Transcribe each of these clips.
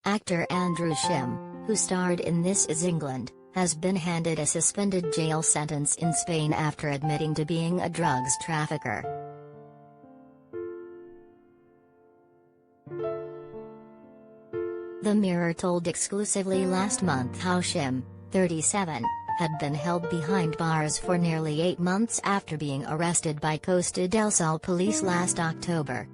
Actor Andrew Shim, who starred in This Is England, has been handed a suspended jail sentence in Spain after admitting to being a drugs trafficker. The Mirror told exclusively last month how Shim, 37, had been held behind bars for nearly 8 months after being arrested by Costa del Sol police last October.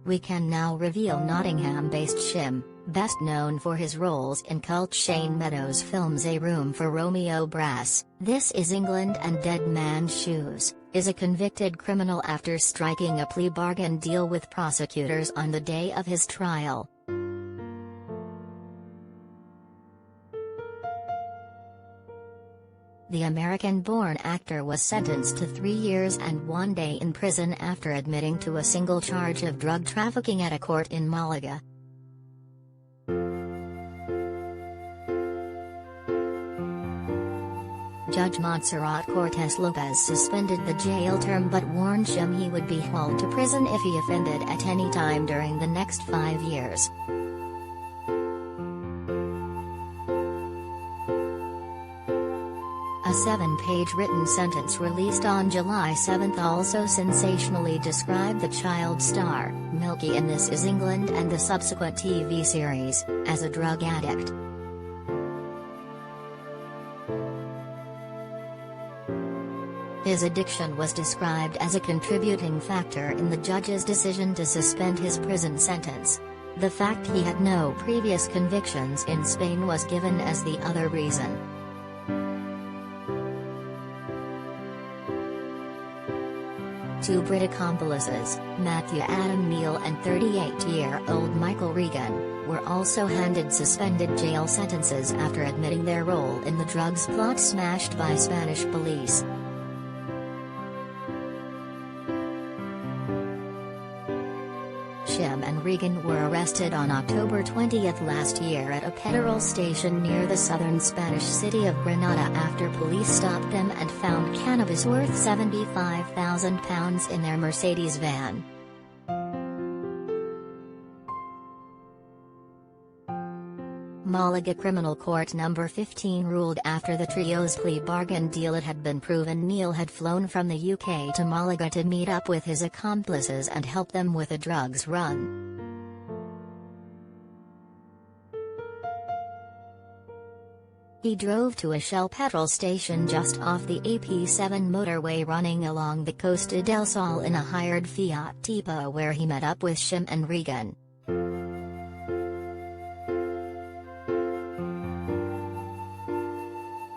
We can now reveal Nottingham-based Shim, best known for his roles in cult Shane Meadows' films A Room for Romeo Brass, This Is England and Dead Man's Shoes, is a convicted criminal after striking a plea bargain deal with prosecutors on the day of his trial. The American-born actor was sentenced to 3 years and 1 day in prison after admitting to a single charge of drug trafficking at a court in Malaga. Judge Montserrat Cortés Lopez suspended the jail term but warned Shim he would be hauled to prison if he offended at any time during the next 5 years. A 7-page written sentence released on July 7 also sensationally described the child star, Milky in This Is England and the subsequent TV series, as a drug addict. His addiction was described as a contributing factor in the judge's decision to suspend his prison sentence. The fact he had no previous convictions in Spain was given as the other reason. Two Brit accomplices, Matthew Adam Neal and 38-year-old Michael Regan, were also handed suspended jail sentences after admitting their role in the drugs plot smashed by Spanish police. Shim and Regan were arrested on October 20 last year at a petrol station near the southern Spanish city of Granada after police stopped them and found cannabis worth £75,000 in their Mercedes van. Malaga Criminal Court No. 15 ruled after the trio's plea bargain deal it had been proven Neal had flown from the UK to Malaga to meet up with his accomplices and help them with a drugs run. He drove to a Shell petrol station just off the AP7 motorway running along the Costa del Sol in a hired Fiat Tipo where he met up with Shim and Regan.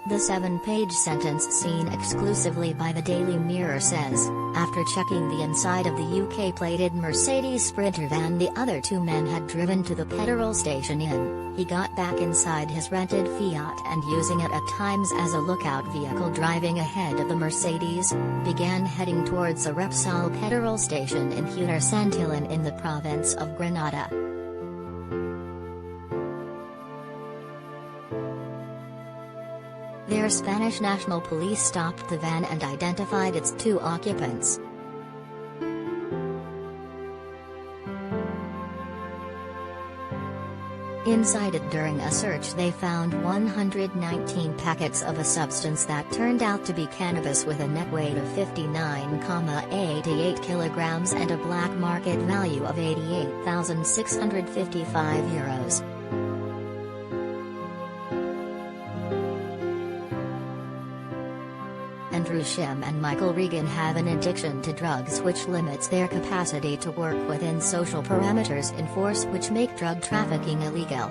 The 7-page sentence seen exclusively by the Daily Mirror says, after checking the inside of the UK-plated Mercedes Sprinter van the other two men had driven to the petrol station in, he got back inside his rented Fiat and using it at times as a lookout vehicle driving ahead of the Mercedes, began heading towards a Repsol petrol station in Hutar Santillan in the province of Granada. Their Spanish National Police stopped the van and identified its 2 occupants. Inside it during a search they found 119 packets of a substance that turned out to be cannabis with a net weight of 59,88 kilograms and a black market value of €88,655. Andrew Shim and Michael Regan have an addiction to drugs which limits their capacity to work within social parameters in force which make drug trafficking illegal.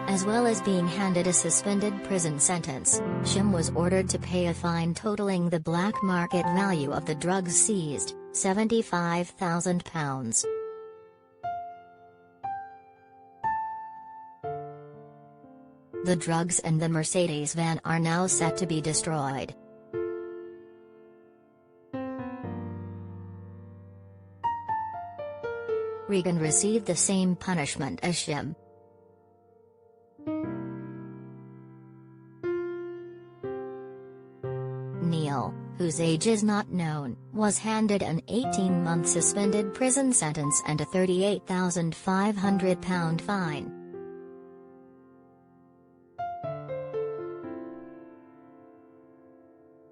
As well as being handed a suspended prison sentence, Shim was ordered to pay a fine totaling the black market value of the drugs seized, £75,000. The drugs and the Mercedes van are now set to be destroyed. Regan received the same punishment as Shim. Neil, whose age is not known, was handed an 18-month suspended prison sentence and a £38,500 fine.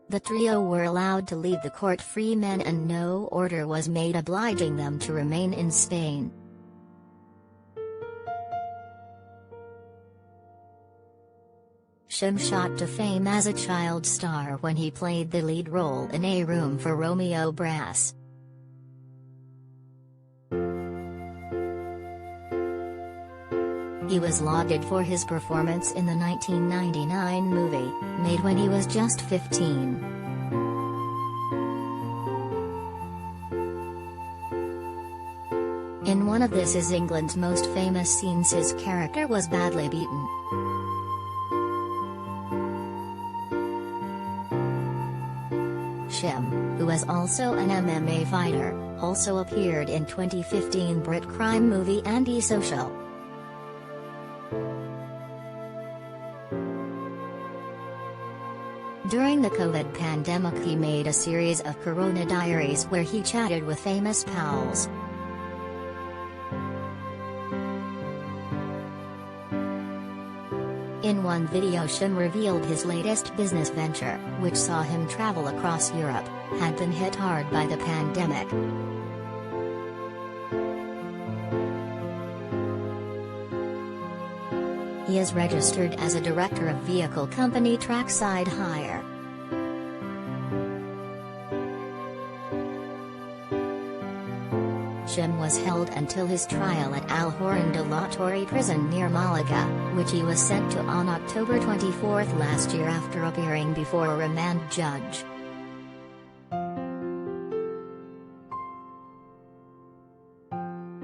The trio were allowed to leave the court-free men and no order was made obliging them to remain in Spain. Shim shot to fame as a child star when he played the lead role in A Room for Romeo Brass. He was lauded for his performance in the 1999 movie, made when he was just 15. In one of This Is England's most famous scenes, his character was badly beaten. Shim, who is also an MMA fighter, also appeared in 2015 Brit crime movie Antisocial. During the COVID pandemic, he made a series of Corona Diaries where he chatted with famous pals. In one video, Shim revealed his latest business venture, which saw him travel across Europe, had been hit hard by the pandemic. He is registered as a director of vehicle company Trackside Hire. Shim was held until his trial at Alhorn de la Torre prison near Malaga, which he was sent to on October 24 last year after appearing before a remand judge.